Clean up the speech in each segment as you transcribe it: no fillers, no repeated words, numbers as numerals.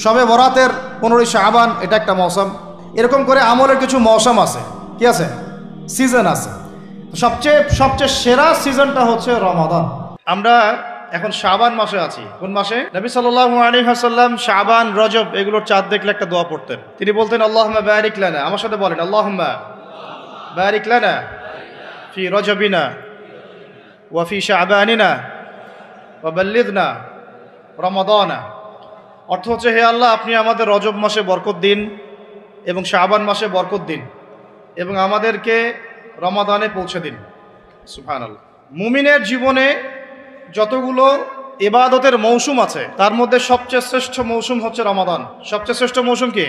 শবে বরাতের 15ই শাবান, এটা একটা মৌসুম। এরকম করে আমলের কিছু মৌসুম আছে, কি আছে, সিজন আছে। সবচেয়ে সেরা সিজনটা হচ্ছে রমাদান। আমরা এখন শাবান মাসে আছি। কোন মাসে? নবী সাল্লাল্লাহু আলাইহি ওয়াসাল্লাম শাবান, রজব এগুলোর চাঁদ দেখলে একটা দোয়া পড়তেন। তিনি বলতেন আল্লাহুম্মা বারিক লানা, আমার সাথে বলেন আল্লাহুম্মা বারিক লানা ফি রজবিনা ওয়া ফি শাবানিনা ওয়া বাল্লিগনা রমাদানা। অর্থ হচ্ছে, হে আল্লাহ, আপনি আমাদের রজব মাসে বরকত দিন এবং শাবান মাসে বরকত দিন এবং আমাদেরকে রমাদানে পৌঁছে দিন। সুবহানাল্লাহ। মুমিনের জীবনে যতগুলো ইবাদতের মৌসুম আছে তার মধ্যে সবচেয়ে শ্রেষ্ঠ মৌসুম হচ্ছে রমাদান। সবচেয়ে শ্রেষ্ঠ মৌসুম কি?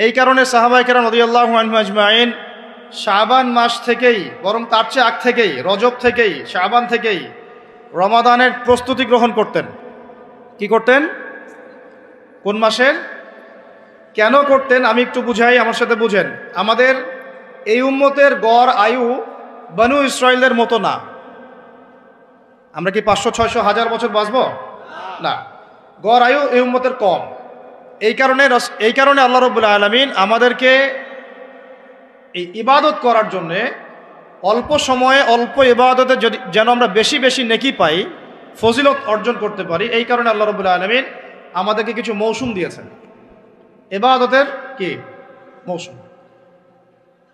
এই কারণে সাহাবায়ে কেরাম রাদিয়াল্লাহু আনহুম আজমাইন শাবান মাস থেকেই, বরং তার চেয়ে আগ থেকেই, রজব থেকেই, শাবান থেকেই রমাদানের প্রস্তুতি গ্রহণ করতেন। কি করতেন? কোন মাসের? কেন করতেন আমি একটু বুঝাই, আমার সাথে বুঝেন। আমাদের এই উম্মতের গড় আয়ু বনু ইসরাইলদের মতো না। আমরা কি 500, 600, 1000 বছর বাঁচব? না, গড় আয়ু এই উম্মতের কম। এই কারণে আল্লাহ রাব্বুল আলামিন আমাদেরকে এই ইবাদত করার জন্যে অল্প সময়ে অল্প ইবাদতে যেন আমরা বেশি বেশি নেকি পাই, ফজিলত অর্জন করতে পারি, এই কারণে আল্লাহ রাব্বুল আলামিন আমাদেরকে কিছু মৌসুম দিয়েছেন, ইবাদতের কি মৌসুম।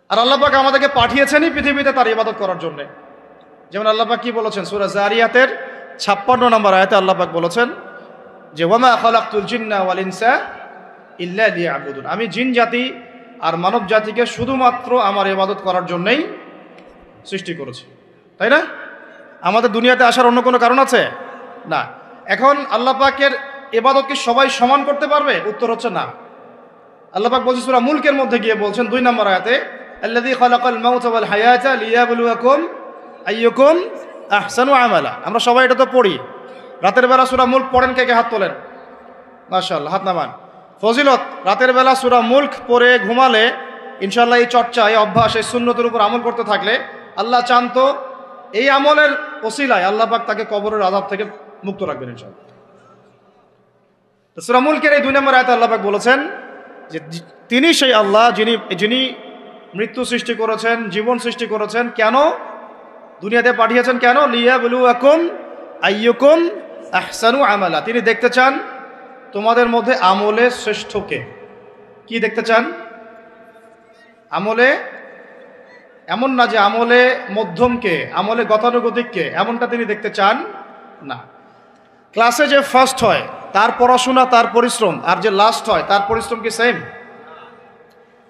আর আল্লাহ পাক আমাদেরকে পাঠিয়েছেনই পৃথিবীতে তার ইবাদত করার জন্য। যেমন আল্লাহ পাক কি বলেছেন সূরা জারিয়াতের 56 নম্বর আয়াতে আল্লাহ পাক বলেছেন যে ওয়ামা খালাকতুল জিন্না ওয়াল ইনসা ইল্লা লিয়াবুদুন, আমি জিন জাতি আর মানব জাতিকে শুধুমাত্র আমার ইবাদত করার জন্যই সৃষ্টি করেছি। তাই না? আমাদের দুনিয়াতে আসার অন্য কোনো কারণ আছে? না। এখন আল্লাহ পাকের ইবাদত কি সবাই সমান করতে পারবে? উত্তর হচ্ছে না। আল্লাহ পাক বলছেন সূরা মুলকের মধ্যে গিয়ে বলছেন 2 নম্বর আয়াতে, আল্লাযী খালাকাল মাউতা ওয়াল হায়াতা লিয়াবলুয়াকুম আইয়ুকুম আহসানু আমালা। আমরা সবাই এটা তো পড়ি। রাতের বেলা সূরা মুলক পড়েন কে কে? হাত তোলেন। মাশাআল্লাহ, হাত নামান। ফজিলত, রাতের বেলা সূরা মুলক পড়ে ঘুমালে ইনশাআল্লাহ এই চর্চা, এই অভ্যাস, এই সুন্নতের উপর আমল করতে থাকলে আল্লাহ চান তো এই আমলের ওসিলায় আল্লাহ পাক তাকে কবরের আযাব থেকে মুক্ত রাখবেন ইনশাআল্লাহ। তো সূরা মুলকের এই 2 নম্বর আয়াতে আল্লাহ পাক বলেছেন যে তিনি সেই আল্লাহ যিনি মৃত্যু সৃষ্টি করেছেন, জীবন সৃষ্টি করেছেন। কেন দুনিয়াতে পাঠিয়েছেন? কেন? লিয়াবলুয়াকুম আইয়ুকুম আহসানু আমালা। তিনি দেখতে চান তোমাদের মধ্যে আমলে শ্রেষ্ঠকে। কি দেখতে চান? আমলে, এমন না যে আমলে মধ্যমকে, আমলে গতানুগতিককে, এমনটা তিনি দেখতে চান না। ক্লাসে যে ফার্স্ট হয় তার পড়াশোনা, তার পরিশ্রম, আর যে লাস্ট হয় তার পরিশ্রম কি সেম?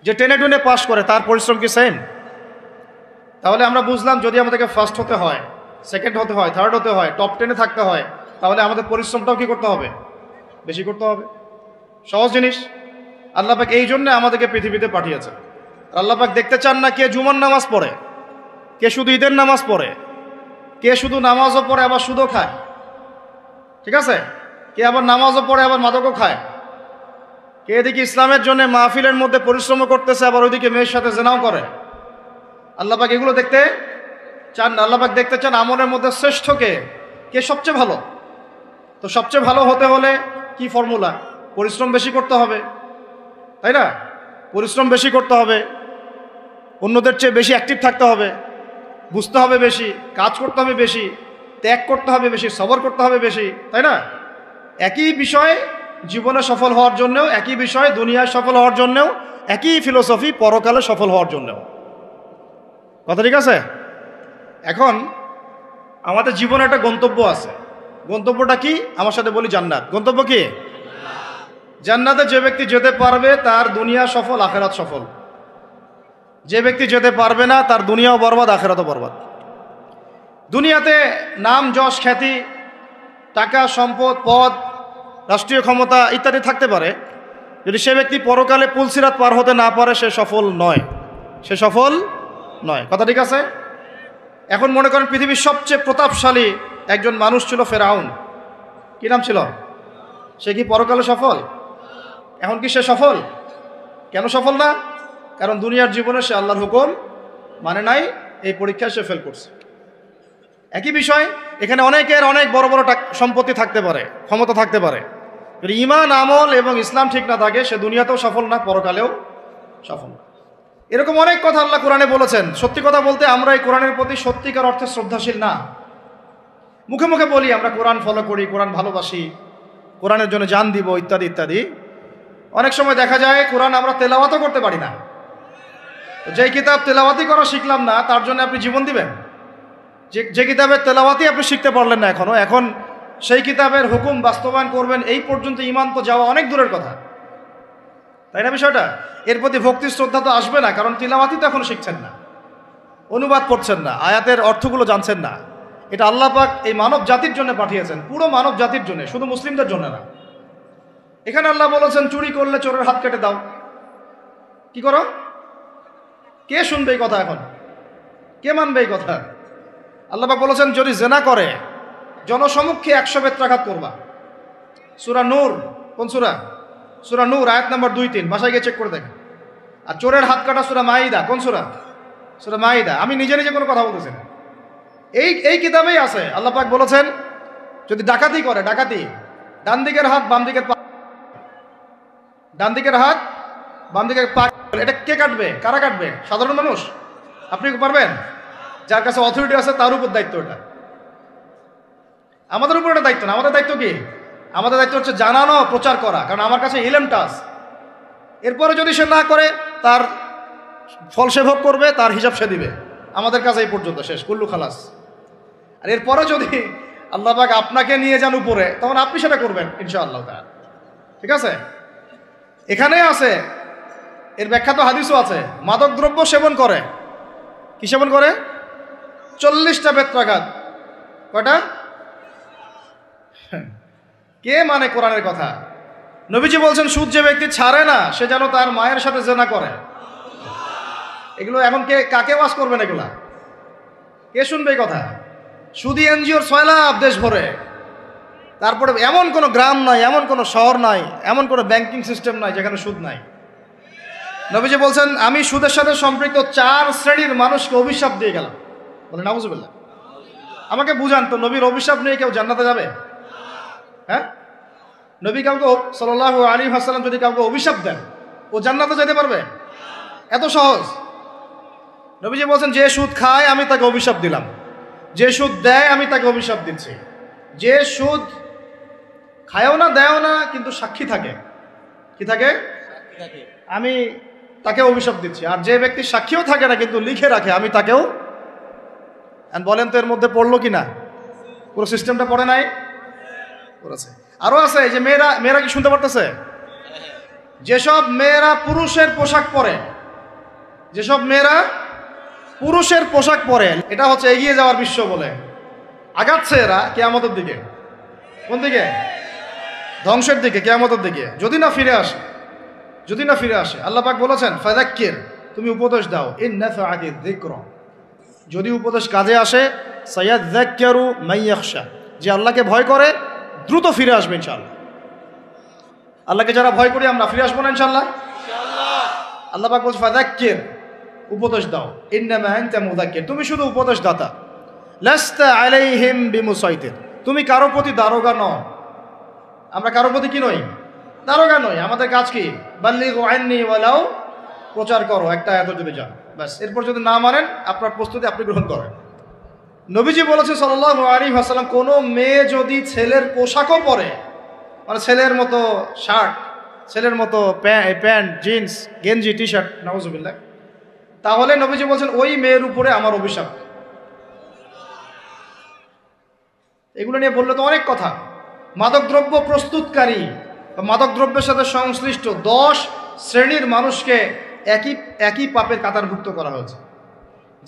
যে টেনে টুনে পাস করে তার পরিশ্রম কি সেম? তাহলে আমরা বুঝলাম যদি আমাদেরকে ফার্স্ট হতে হয়, সেকেন্ড হতে হয়, থার্ড হতে হয়, টপ 10-এ থাকতে হয়, তাহলে আমাদের পরিশ্রমটাও কি করতে হবে? বেশি করতে হবে। সহজ জিনিস। আল্লাহ পাক এই জন্য আমাদেরকে পৃথিবীতে পাঠিয়েছে। আল্লাহ পাক দেখতে চান না কে জুমার নামাজ পড়ে, কে শুধু ঈদের নামাজ পড়ে, কে শুধু নামাজও পড়ে আবার সুদও খায়, ঠিক আছে, কে আবার নামাজও পড়ে আবার মাদকও খায়, কে এদিকে ইসলামের জন্য মাহফিলের মধ্যে পরিশ্রম করতেছে আবার ওইদিকে মেয়ের সাথে জেনাও করে। আল্লাহ পাক এগুলো দেখতে চান না। আল্লাহ পাক দেখতে চান আমলের মধ্যে শ্রেষ্ঠকে, কে সবচেয়ে ভালো। তো সবচেয়ে ভালো হতে হলে কি ফর্মুলা? পরিশ্রম বেশি করতে হবে, তাই না? পরিশ্রম বেশি করতে হবে, অন্যদের চেয়ে বেশি অ্যাক্টিভ থাকতে হবে, বুঝতে হবে বেশি, কাজ করতে হবে বেশি, ত্যাগ করতে হবে বেশি, সবর করতে হবে বেশি, তাই না? একই বিষয় জীবনে সফল হওয়ার জন্যও, একই বিষয় দুনিয়ায় সফল হওয়ার জন্যও, একই ফিলোসফি পরকালে সফল হওয়ার জন্যও। কথা ঠিক আছে? এখন আমাদের জীবনে একটা গন্তব্য আছে। গন্তব্যটা কি? আমার সাথে বলি জান্নাত। গন্তব্য কি? জান্নাতে যে ব্যক্তি যেতে পারবে তার দুনিয়া সফল, আখেরাত সফল। যে ব্যক্তি যেতে পারবে না তার দুনিয়াও বরবাদ, আখেরাতও বরবাদ। দুনিয়াতে নাম, যশ, খ্যাতি, টাকা, সম্পদ, পদ, রাষ্ট্রীয় ক্ষমতা ইত্যাদি থাকতে পারে, যদি সে ব্যক্তি পরকালে পুলসিরাত পার হতে না পারে সে সফল নয়, সে সফল নয়। কথা ঠিক আছে? এখন মনে করেন পৃথিবীর সবচেয়ে প্রতাপশালী একজন মানুষ ছিল ফেরাউন। কি নাম ছিল? সে কি পরকালে সফল? এখন কি সে সফল? কেন সফল না? কারণ দুনিয়ার জীবনে সে আল্লাহর হুকুম মানে নাই, এই পরীক্ষায় সে ফেল করছে। একই বিষয় এখানে অনেকের অনেক বড় বড় সম্পত্তি থাকতে পারে, ক্ষমতা থাকতে পারে, যদি ঈমান আমল এবং ইসলাম ঠিক না থাকে সে দুনিয়াতেও সফল না, পরকালেও সফল না। এরকম অনেক কথা আল্লাহ কোরআনে বলেছেন। সত্যি কথা বলতে আমরা এই কোরআনের প্রতি সত্যিকার অর্থে শ্রদ্ধাশীল না। মুখে মুখে বলি আমরা কোরআন ফলো করি, কোরআন ভালোবাসি, কোরআনের জন্য জান দিব ইত্যাদি ইত্যাদি। অনেক সময় দেখা যায় কোরআন আমরা তেলাওয়াতও করতে পারি না। যেই কিতাব তেলাওয়াতি করা শিখলাম না তার জন্য আপনি জীবন দিবেন? যে কিতাবের তেলাওয়াতি আপনি শিখতে পারলেন না এখন সেই কিতাবের হুকুম বাস্তবায়ন করবেন, এই পর্যন্ত ঈমান তো যাওয়া অনেক দূরের কথা, তাই না বিষয়টা? এর প্রতি ভক্তি শ্রদ্ধা তো আসবে না, কারণ তিলাওয়াতি তো এখন শিখছেন না, অনুবাদ পড়ছেন না, আয়াতের অর্থগুলো জানছেন না। এটা আল্লাহ পাক এই মানব জাতির জন্য পাঠিয়েছেন, পুরো মানব জাতির জন্য, শুধু মুসলিমদের জন্য না। এখানে আল্লাহ বলেছেন চুরি করলে চোরের হাত কেটে দাও। কি করো? কে শুনবে এই কথা? এখন কে মানবে এই কথা? আল্লাহ পাক বলেছেন যদি জেনা করে জনসমক্ষে 100 বেত্রাঘাত করবা। সূরা নূর, কোন সূরা? সূরা নূর আয়াত নাম্বার 2-3, বাসায় গিয়ে চেক করে দেখেন। আর চোরের হাত কাটা সূরা মাইদা, কোন সূরা? সূরা মাইদা। আমি নিজে নিজে কোনো কথা বলতেছি না, এই কিতাবেই আছে। আল্লাহ পাক বলেছেন যদি ডাকাতি করে, ডাকাতি ডান দিকের হাত বাম দিকের পা, ডান দিকের হাত বাম দিকের পা, এটা কে কাটবে? কারা কাটবে? সাধারণ মানুষ? আপনি পারবেন? যার কাছে অথরিটি আছে তার উপর দায়িত্ব এটা, আমাদের উপর এটা দায়িত্ব না। আমাদের দায়িত্ব কি? আমাদের দায়িত্ব হচ্ছে জানানো, প্রচার করা, কারণ আমার কাছে ইলমটা আছে। এরপরে যদি সে না করে তার ফল সে ভোগ করবে, তার হিসাব সে দিবে। আমাদের কাছে এই পর্যন্ত শেষ, কুল্লু খালাস। আর এরপরে যদি আল্লাহ পাক আপনাকে নিয়ে যান উপরে, তখন আপনি সেটা করবেন ইনশাআল্লাহ তাআলা। ঠিক আছে? এখানে আছে, এর ব্যাখ্যা তো হাদিসও আছে। মাদক দ্রব্য সেবন করে, কি সেবন করে? 40টা বেত্রাঘাত। কয়টা? কে মানে কোরআনের কথা? নবীজি বলছেন সুদ যে ব্যক্তি ছাড়ে না সে যেন তার মায়ের সাথে জেনা করে। এগুলো এখন কাকে ওয়াজ করবেন? এগুলা কে শুনবে এই কথা? সুদী এনজিওর 6 লাখ দেশ ভরে, তারপরে এমন কোনো গ্রাম নাই, এমন কোনো শহর নাই, এমন কোনো ব্যাংকিং সিস্টেম নাই যেখানে সুদ নাই। নবীজি বলছেন আমি সুদের সাথে সম্পৃক্ত 4 শ্রেণীর মানুষকে অভিশাপ দিয়ে গেলাম। বলে নাউজুবিল্লাহ। আমাকে বুঝান তো, নবীর অভিশাপ নিয়ে কেউ জান্নাতে যাবে? হ্যাঁ, নবী কাউকে সাল্লাল্লাহু আলাইহি ওয়াসাল্লাম যদি কাউকে অভিশাপ দেন ও জান্নাতে যেতে পারবে? এত সহজ? নবীজি বলছেন যে সুদ খায় আমি তাকে অভিশাপ দিলাম, যে সুদ দেয় আমি তাকে অভিশাপ দিচ্ছি। যে সুদ খায়ও না দেয়ও না কিন্তু সাক্ষী থাকে, কি থাকে? আমি তাকে অভিশাপ দিচ্ছি। আর যে ব্যক্তি সাক্ষীও থাকে না কিন্তু লিখে রাখে, আমি তাকেও। বলেন তো এর মধ্যে পড়লো কি না? পুরো সিস্টেমটা পড়ে নাই? পড়েছে। আরো আছে, এই যে মেয়েরা কি শুনতে পারতেছে? যেসব মেয়েরা পুরুষের পোশাক পরে, যেসব মেয়েরা পুরুষের পোশাক পরে, এটা হচ্ছে এগিয়ে যাওয়ার বিশ্ব বলে। আগাচ্ছে এরা কিয়ামতের দিকে। কোন দিকে? ধ্বংসের দিকে, কিয়ামতের দিকে, যদি না ফিরে আসে, যদি না ফিরে আসে। আল্লাহ পাক বলেছেন ফাযাক্কির, তুমি উপদেশ দাও, ইন নাফআতিয যিকরা, যদি উপদেশ কাজে আসে, সায়াযাক্কারু মান ইয়াখশা, যে আল্লাহকে ভয় করে দ্রুত ফিরে আসবে ইনশাআল্লাহ। আল্লাহকে যারা ভয় করি আমরা ফিরে আসবো না ইনশাআল্লাহ? আল্লাহ পাক বলছে ফাযাক্কির, উপদেশ দাও, ইন্নামা আনতা মুযাক্কির, তুমি শুধু উপদেশ দাতা, লাস্তা আলাইহিম বিমুসাইতির, তুমি কারো প্রতি দারোগা নও। আমরা কারো প্রতি কি নই? দারোগা নই। আমাদের কাজ কি? বাল্লিগু আন্নী ওয়ালাউ, প্রচার করো একটা আয়াত যদি যান, ব্যাস। এরপর যদি না মানেন আপনার প্রস্তুতি আপনি গ্রহণ করেন। নবীজি বলেছেন সাল্লাল্লাহু আলাইহি ওয়াসাল্লাম কোনো মেয়ে যদি ছেলের পোশাকও পরে, মানে ছেলের মতো শার্ট, ছেলের মতো প্যান্ট, জিন্স, গেঞ্জি, টি শার্ট, নাউজুবিল্লাহ, তাহলে নবীজি বলছেন ওই মেয়ের উপরে আমার অভিশাপ। এগুলো নিয়ে বললে তো অনেক কথা। মাদকদ্রব্য প্রস্তুতকারী বা মাদকদ্রব্যের সাথে সংশ্লিষ্ট 10 শ্রেণীর মানুষকে একই পাপের কাতারভুক্ত করা হয়েছে।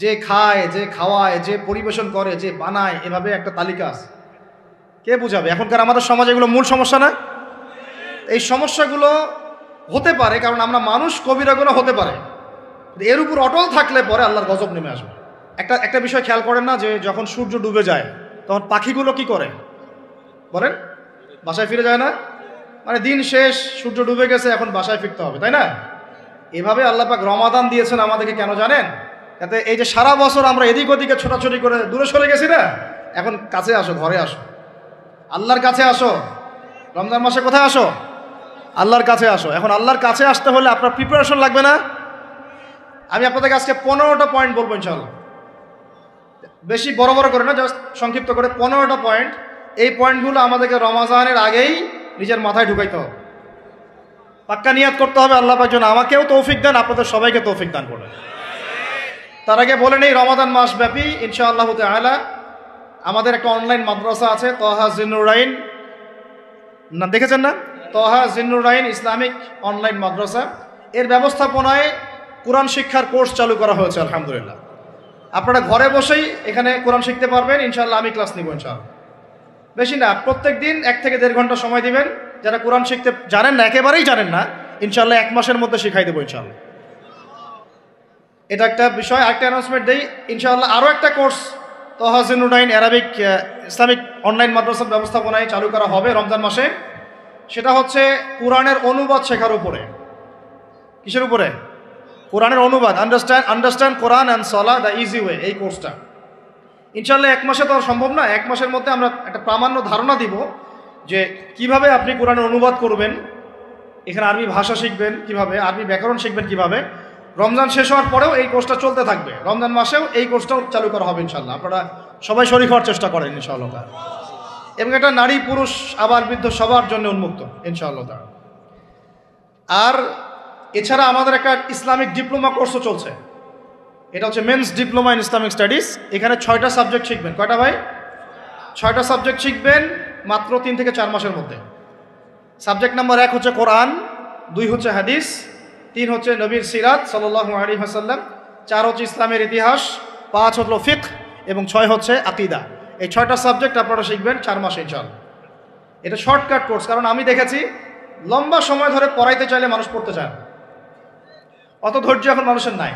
যে খায়, যে খাওয়ায়, যে পরিবেশন করে, যে বানায়, এভাবে একটা তালিকা আছে। কে বুঝাবে? এখনকার আমাদের সমাজে এগুলো মূল সমস্যা না? এই সমস্যাগুলো হতে পারে কারণ আমরা মানুষ, কবিরা গুনাহ হতে পারে, এর উপর অটল থাকলে পরে আল্লাহর গজব নেমে আসবে। একটা বিষয় খেয়াল করেন না, যে যখন সূর্য ডুবে যায় তখন পাখিগুলো কি করে বলেন? বাসায় ফিরে যায় না? মানে দিন শেষ, সূর্য ডুবে গেছে, এখন বাসায় ফিরতে হবে, তাই না? এভাবে আল্লাহ পাক রমাদান দিয়েছেন আমাদেরকে, কেন জানেন? যাতে এই যে সারা বছর আমরা এদিক ওদিকে ছোটাছুটি করে দূরে সরে গেছি না, এখন কাছে আসো, ঘরে আসো, আল্লাহর কাছে আসো, রমজান মাসে কোথায় আসো? আল্লাহর কাছে আসো। এখন আল্লাহর কাছে আসতে হলে আপনার প্রিপারেশন লাগবে না? আমি আপনাদেরকে আজকে 15টা পয়েন্ট বলবো ইনশাআল্লাহ, বেশি বড় বড় করে না, জাস্ট সংক্ষিপ্ত করে 15টা পয়েন্ট। এই পয়েন্টগুলো আমাদেরকে রমজানের আগেই নিজের মাথায় ঢুকাইতে হবে, পাক্কা নিয়াত করতে হবে আল্লাহ পাক যেন আমাকেও তৌফিক দেন, আপনাদের সবাইকে তৌফিক দান করেন। তার আগে বলে নেই, রমাদান মাস ব্যাপী ইনশাআল্লাহ তাআলা আমাদের একটা অনলাইন মাদ্রাসা আছে, তহা জিন্নুরাইন, না দেখেছেন না? তহা জিন্নুরাইন ইসলামিক অনলাইন মাদ্রাসা। এর ব্যবস্থাপনায় কোরআন শিক্ষার কোর্স চালু করা হয়েছে আলহামদুলিল্লাহ। আপনারা ঘরে বসেই এখানে কোরআন শিখতে পারবেন ইনশাআল্লাহ। আমি ক্লাস নিব ইনশাআল্লাহ, বেশি না, প্রত্যেক দিন 1 থেকে 1.5 ঘন্টা সময় দিবেন। যারা কোরআন শিখতে জানেন না, একেবারেই জানেন না, ইনশাআল্লাহ 1 মাসের মধ্যে শিখাই দেবো ইনশাআল্লাহ। এটা একটা বিষয়। আরেকটা অ্যানাউন্সমেন্ট দেই, ইনশাআল্লাহ আরও একটা course Taha Jinnurain Arabic Islamic online মাদ্রাসার ব্যবস্থাপনায় চালু করা হবে রমজান মাসে। সেটা হচ্ছে কোরআনের অনুবাদ শেখার উপরে। কিসের উপরে? কোরআনের অনুবাদ, আন্ডারস্ট্যান্ড কোরআন অ্যান্ড সলা দ্য ইজি ওয়ে, এই কোর্সটা ইনশাআল্লাহ 1 মাসে তো সম্ভব না। 1 মাসের মধ্যে আমরা একটা প্রামাণ্য ধারণা দিব যে কিভাবে আপনি কোরআনের অনুবাদ করবেন, এখানে আরবি ভাষা শিখবেন কিভাবে, আরবি ব্যাকরণ শিখবেন কিভাবে। রমজান শেষ হওয়ার পরেও এই কোর্সটা চলতে থাকবে, রমজান মাসেও এই কোর্সটাও চালু করা হবে ইনশাআল্লাহ। আপনারা সবাই শরীক হওয়ার চেষ্টা করেন ইনশাআল্লাহ, এবং এটা নারী পুরুষ আবার বৃদ্ধ সবার জন্য উন্মুক্ত ইনশাআল্লাহ। আর এছাড়া আমাদের একটা ইসলামিক ডিপ্লোমা কোর্সও চলছে, এটা হচ্ছে men's diploma in Islamic studies. এখানে 6টা সাবজেক্ট শিখবেন। কয়টা ভাই? 6টা সাবজেক্ট শিখবেন মাত্র 3 থেকে 4 মাসের মধ্যে। সাবজেক্ট নাম্বার 1 হচ্ছে কোরআন, 2 হচ্ছে হাদিস, 3 হচ্ছে নবীর সিরাত সাল্লাল্লাহু আলাইহি ওয়াসাল্লাম, 4 হচ্ছে ইসলামের ইতিহাস, 5 হলো ফিকহ এবং 6 হচ্ছে আকীদা। এই 6টা সাবজেক্ট আপনারা শিখবেন 4 মাসে ইনশাআল্লাহ। এটা শর্টকাট কোর্স, কারণ আমি দেখেছি লম্বা সময় ধরে পড়াইতে চাইলে মানুষ পড়তে চায় না, অত ধৈর্য এখন মানুষের নাই।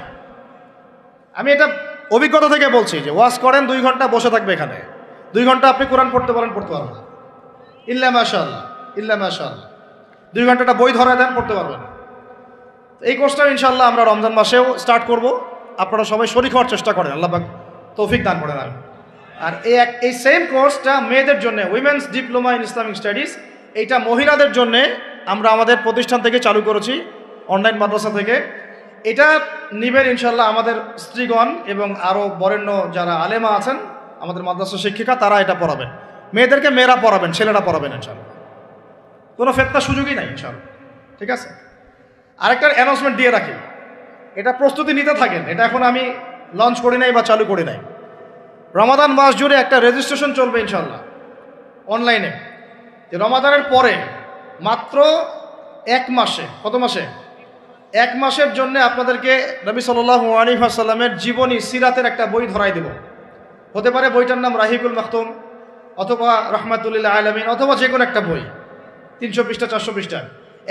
আমি এটা অভিজ্ঞতা থেকে বলছি যে ওয়াজ করেন 2 ঘন্টা বসে থাকবে এখানে, 2 ঘন্টা আপনি কোরআন পড়তে বলেন, পড়তে পারবেন না, ইল্লা মাশাআল্লাহ, ইল্লা মাশাআল্লাহ। 2 ঘন্টাটা বই ধরায় দেন, পড়তে পারবেন। এই কোর্সটা ইনশাআল্লাহ আমরা রমজান মাসেও স্টার্ট করব। আপনারা সবাই শরীক হওয়ার চেষ্টা করেন, আল্লাহ পাক তৌফিক দান করেন। আর এই সেম কোর্সটা মেয়েদের জন্য, women's diploma in Islamic studies, এইটা মহিলাদের জন্য আমরা আমাদের প্রতিষ্ঠান থেকে চালু করেছি, অনলাইন মাদ্রাসা থেকে। এটা নিবেন ইনশাআল্লাহ আমাদের স্ত্রীগণ এবং আরও বরেণ্য যারা আলেমা আছেন, আমাদের মাদ্রাসা শিক্ষিকা, তারা এটা পড়াবেন। মেয়েদেরকে মেয়েরা পড়াবেন, ছেলেরা পড়াবেন ইনশাআল্লাহ, কোনো ফেতনার সুযোগই নাই ইনশাআল্লাহ, ঠিক আছে? আরেকটা অ্যানাউন্সমেন্ট দিয়ে রাখি, এটা প্রস্তুতি নিতে থাকেন, এটা এখন আমি লঞ্চ করি নাই বা চালু করি নাই। রমাদান মাস জুড়ে একটা রেজিস্ট্রেশন চলবে ইনশাআল্লাহ অনলাইনে, যে রমাদানের পরে মাত্র 1 মাসে, কত মাসে? 1 মাসের জন্য আপনাদেরকে নবী সাল্লাল্লাহু আলাইহি ওয়াসাল্লামের জীবনী সিরাতের একটা বই ধরাই দেব। হতে পারে বইটার নাম রাহিকুল মাখতুম অথবা রহমাতুল্লিল আলামিন, অথবা যে কোনো একটা বই, 300 পৃষ্ঠা 400 পৃষ্ঠা।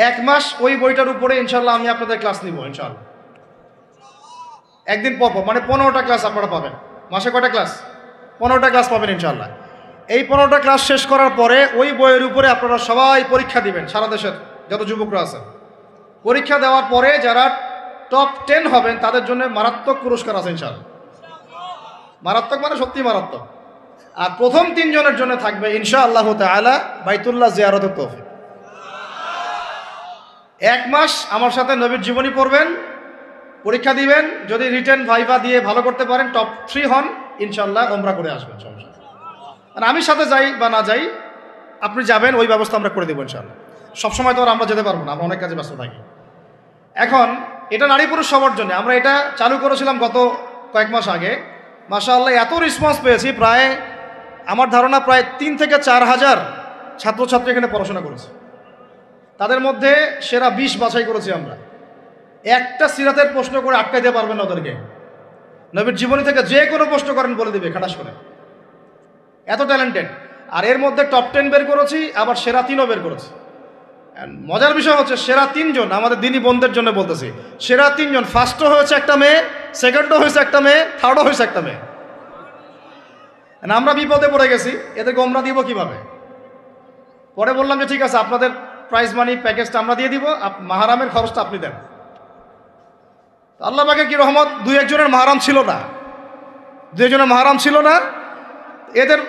1 মাস ওই বইটার উপরে ইনশাআল্লাহ আমি আপনাদের ক্লাস নিব ইনশাআল্লাহ, একদিন পর, মানে 15টা ক্লাস আপনারা পাবেন। মাসে কয়টা ক্লাস? 15টা ক্লাস পাবেন ইনশাআল্লাহ। এই 15টা ক্লাস শেষ করার পরে ওই বইয়ের উপরে আপনারা সবাই পরীক্ষা দিবেন, সারা দেশের যত যুবকরা আছেন। পরীক্ষা দেওয়ার পরে যারা টপ 10 হবেন তাদের জন্য মারাত্মক পুরস্কার আছে ইনশাআল্লাহ, মারাত্মক মানে সত্যি মারাত্মক। আর প্রথম 3 জনের জন্য থাকবে ইনশাআল্লাহ তাআলা বাইতুল্লাহ জিয়ারতের তৌফিক। 1 মাস আমার সাথে নবীর জীবনী পড়বেন, পরীক্ষা দিবেন, যদি রিটেন ভাইভা দিয়ে ভালো করতে পারেন, টপ 3 হন, ইনশাআল্লাহ ওমরা করে আসবেন। সমস্যা, আর আমি সাথে যাই বা না যাই, আপনি যাবেন, ওই ব্যবস্থা আমরা করে দেবো ইনশাআল্লাহ। সবসময় তো আর আমরা যেতে পারবো না, আমরা অনেক কাজে ব্যস্ত থাকি। এখন এটা নারী পুরুষ সবার জন্য, আমরা এটা চালু করেছিলাম গত কয়েক মাস আগে। মাশাআল্লাহ এত রেসপন্স পেয়েছি, প্রায় আমার ধারণা প্রায় 3 থেকে 4 হাজার ছাত্রছাত্রী এখানে পড়াশোনা করেছে। তাদের মধ্যে সেরা 20 বাছাই করেছি আমরা। একটা সিরাতের প্রশ্ন করে আটকাইতে পারবেন না ওদেরকে, নবীর জীবনী থেকে যে কোনো প্রশ্ন করেন বলে দিবে খাটাস করে, এত ট্যালেন্টেড। আর এর মধ্যে টপ 10 বের করেছি, আবার সেরা 3ও বের করেছি। মজার বিষয় হচ্ছে সেরা 3 জন আমাদের দিনী বোনদের জন্য বলতেছি, সেরা 3 জন, ফার্স্টও হয়েছে একটা মেয়ে, সেকেন্ডও হয়েছে একটা মেয়ে, থার্ডও হয়েছে একটা মেয়ে। আমরা বিপদে পড়ে গেছি, এদেরকে ওমরা দিব কিভাবে? পরে বললাম যে ঠিক আছে, আপনাদের প্রাইজ মানি প্যাকেজটা আমরা দিয়ে দিব, মাহারামের খরচটা আপনি দেন। আল্লাহ পাকের কি রহমত, 2-1 জনের মাহারাম ছিল না, 2 জনের মাহারাম ছিল না।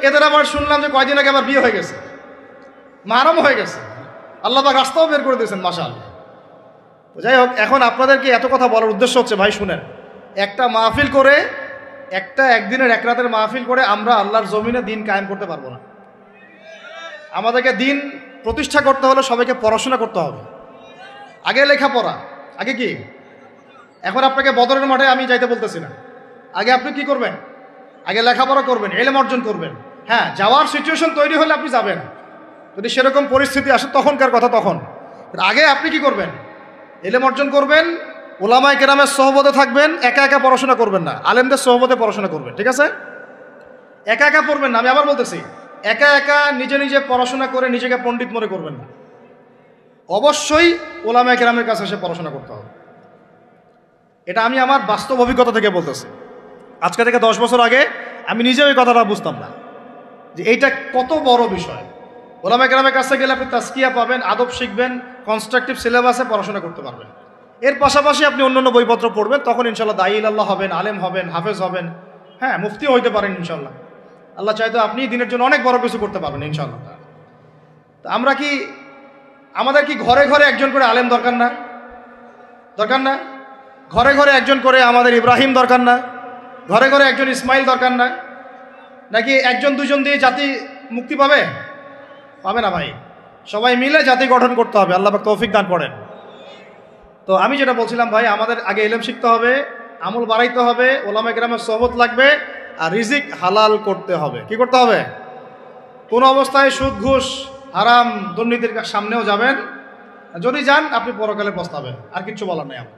এদের আবার শুনলাম যে কয়দিন আগে আবার বিয়ে হয়ে গেছে। মাহরম হয়ে গেছে, আল্লাহ পাক রাস্তাও বের করে দিয়েছেন মাশাআল্লাহ। তো যাই হোক, এখন আপনাদেরকে এত কথা বলার উদ্দেশ্য হচ্ছে ভাই শুনেন, একটা মাহফিল করে, একদিনের এক রাতের মাহফিল করে আমরা আল্লাহর জমিনে দিন কায়েম করতে পারবো না। আমাদেরকে দিন প্রতিষ্ঠা করতে হলে সবাইকে পড়াশোনা করতে হবে। আগে লেখাপড়া, আগে কি? এখন আপনাকে বদরের মাঠে আমি যাইতে বলতেছি না। আগে আপনি কি করবেন? আগে লেখাপড়া করবেন, ইলম অর্জন করবেন। হ্যাঁ, যাওয়ার সিচুয়েশন তৈরি হলে আপনি যাবেন, যদি সেরকম পরিস্থিতি আসে তখনকার কথা তখন। আগে আপনি কি করবেন? ইলম অর্জন করবেন, উলামায়ে কেরামের সোহবতে থাকবেন, একা একা পড়াশোনা করবেন না, আলেমদের সোহবতে পড়াশোনা করবেন, ঠিক আছে? একা একা পড়বেন না, আমি আবার বলতেছি, একা একা নিজে নিজে পড়াশোনা করে নিজেকে পণ্ডিত মনে করবেন না। অবশ্যই উলামায়ে কেরামের কাছে এসে পড়াশোনা করতে হবে। এটা আমি আমার বাস্তব অভিজ্ঞতা থেকে বলতেছি। আজকে থেকে 10 বছর আগে আমি নিজেও এই কথাটা বুঝতাম না যে এইটা কত বড় বিষয়। উলামায়ে কেরামের কাছে গেলে আপনি তাজকিয়া পাবেন, আদব শিখবেন, কনস্ট্রাকটিভ সিলেবাসে পড়াশোনা করতে পারবেন। এর পাশাপাশি আপনি অন্যান্য বইপত্র পড়বেন, তখন ইনশাল্লাহ দায়ী আল্লাহ হবেন, আলেম হবেন, হাফেজ হবেন, হ্যাঁ মুফতিও হইতে পারেন ইনশাল্লাহ। আল্লাহ চাইতো আপনি দিনের জন্য অনেক বড় কিছু করতে পারবেন ইনশাল্লাহ। তা আমরা কি, আমাদের কি ঘরে ঘরে একজন করে আলেম দরকার না? দরকার না? ঘরে ঘরে একজন করে আমাদের ইব্রাহিম দরকার না? ঘরে ঘরে একজন ইসমাইল দরকার না? নাকি একজন দুজন দিয়ে জাতি মুক্তি পাবে? পাবে না ভাই, সবাই মিলে জাতি গঠন করতে হবে। আল্লাহ পাক তৌফিক দান করেন। তো আমি যেটা বলছিলাম ভাই, আমাদের আগে ইলম শিখতে হবে, আমল বাড়াইতে হবে, উলামায়ে কেরামের সোহবত লাগবে, আর রিজিক হালাল করতে হবে। কি করতে হবে? কোন অবস্থায় সুদ ঘুষ হারাম দুর্নীতির সামনেও যাবেন, যদি যান আপনি পরকালে পস্তাবেন। আর কিচ্ছু বলার নেই আমার।